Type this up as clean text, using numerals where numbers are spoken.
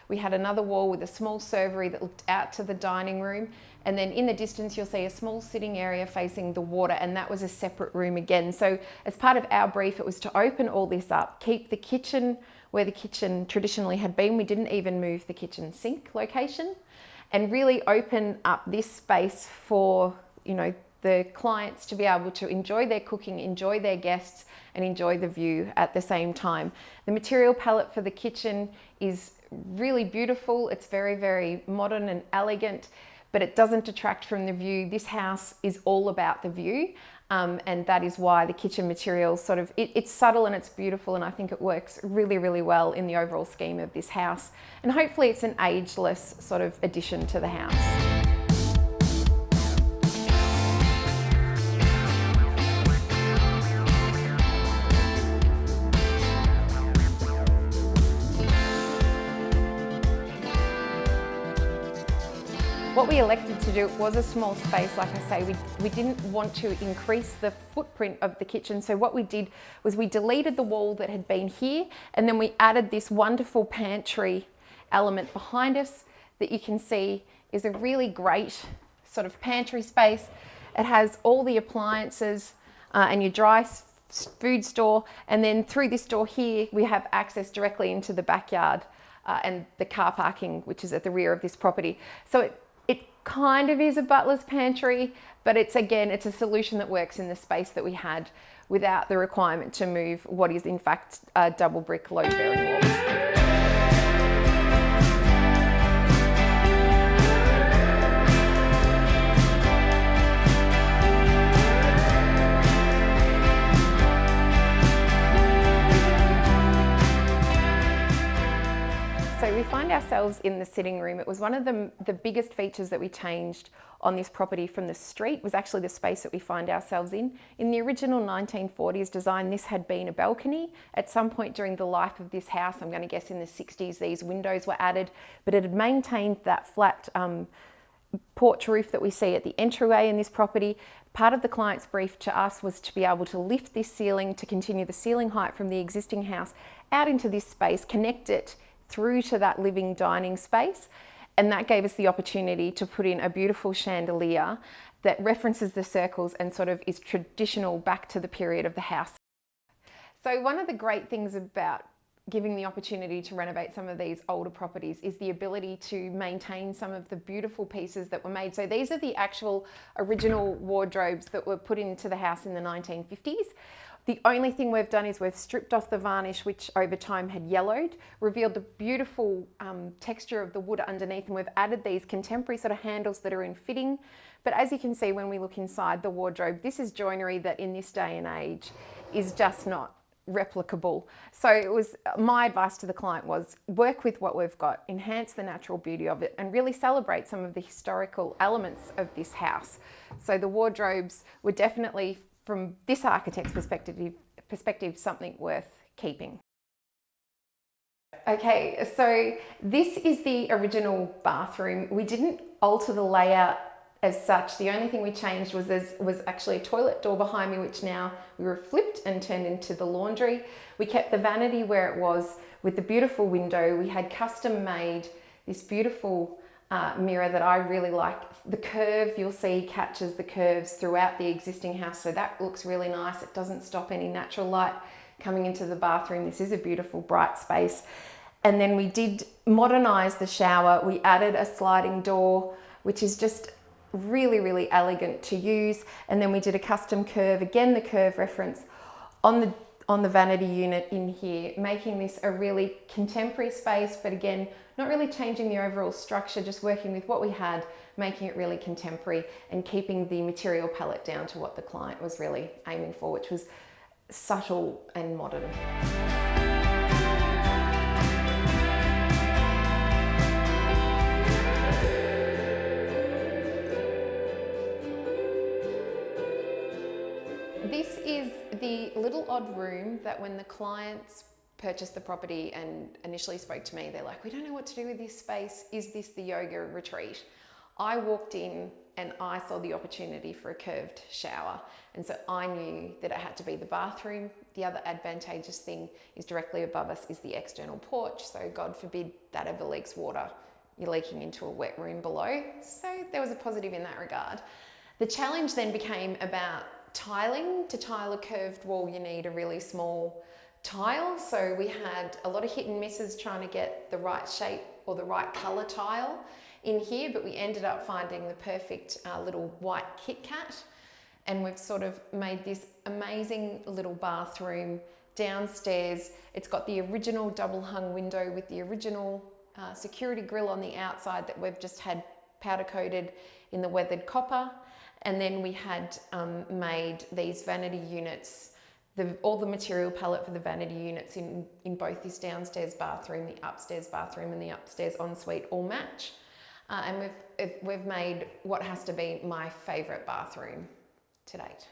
We had another wall with a small servery that looked out to the dining room. And then in the distance, you'll see a small sitting area facing the water, and that was a separate room again. So as part of our brief, it was to open all this up, keep the kitchen where the kitchen traditionally had been. We didn't even move the kitchen sink location, and really open up this space for, the clients to be able to enjoy their cooking, enjoy their guests, and enjoy the view at the same time. The material palette for the kitchen is really beautiful. It's very, very modern and elegant, but it doesn't detract from the view. This house is all about the view, and that is why the kitchen materials it's subtle and it's beautiful, and I think it works really, really well in the overall scheme of this house. And hopefully it's an ageless sort of addition to the house. What we elected to do was a small space. Like I say, we didn't want to increase the footprint of the kitchen. So what we did was we deleted the wall that had been here, and then we added this wonderful pantry element behind us that you can see is a really great sort of pantry space. It has all the appliances and your dry food store. And then through this door here, we have access directly into the backyard and the car parking, which is at the rear of this property. So it kind of is a butler's pantry, but it's a solution that works in the space that we had without the requirement to move what is in fact double brick load bearing walls. So we find ourselves in the sitting room. It was one of the biggest features that we changed on this property from the street, was actually the space that we find ourselves in. In the original 1940s design, this had been a balcony. At some point during the life of this house, I'm going to guess in the 60s, these windows were added, but it had maintained that flat porch roof that we see at the entryway in this property. Part of the client's brief to us was to be able to lift this ceiling, to continue the ceiling height from the existing house out into this space, connect it through to that living dining space. And that gave us the opportunity to put in a beautiful chandelier that references the circles and sort of is traditional back to the period of the house. So one of the great things about giving the opportunity to renovate some of these older properties is the ability to maintain some of the beautiful pieces that were made. So these are the actual original wardrobes that were put into the house in the 1950s. The only thing we've done is we've stripped off the varnish, which over time had yellowed, revealed the beautiful texture of the wood underneath, and we've added these contemporary sort of handles that are in fitting. But as you can see when we look inside the wardrobe, this is joinery that in this day and age is just not replicable. So it was my advice to the client was work with what we've got, enhance the natural beauty of it, and really celebrate some of the historical elements of this house. So the wardrobes were definitely, from this architect's perspective, something worth keeping. Okay, so this is the original bathroom. We didn't alter the layout as such. The only thing we changed was there was actually a toilet door behind me, which now we were flipped and turned into the laundry. We kept the vanity where it was with the beautiful window. We had custom made this beautiful mirror that I really like. The curve you'll see catches the curves throughout the existing house, so that looks really nice. It doesn't stop any natural light coming into the bathroom. This is a beautiful bright space. And then we did modernize the shower. We added a sliding door, which is just really, really elegant to use. And then we did a custom curve, again the curve reference on the vanity unit in here, making this a really contemporary space, but again, not really changing the overall structure, just working with what we had, making it really contemporary and keeping the material palette down to what the client was really aiming for, which was subtle and modern. This is the little odd room that when the clients purchased the property and initially spoke to me, they're like, we don't know what to do with this space. Is this the yoga retreat? I walked in and I saw the opportunity for a curved shower. And so I knew that it had to be the bathroom. The other advantageous thing is directly above us is the external porch. So God forbid that ever leaks water, you're leaking into a wet room below. So there was a positive in that regard. The challenge then became about tiling. To tile a curved wall, you need a really small tile. So we had a lot of hit and misses trying to get the right shape or the right colour tile in here, but we ended up finding the perfect little white Kit Kat, and we've sort of made this amazing little bathroom downstairs. It's got the original double hung window with the original security grille on the outside that we've just had powder coated in the weathered copper, and then we had made these vanity units. All the material palette for the vanity units in both this downstairs bathroom, the upstairs bathroom and the upstairs ensuite all match. And we've made what has to be my favourite bathroom to date.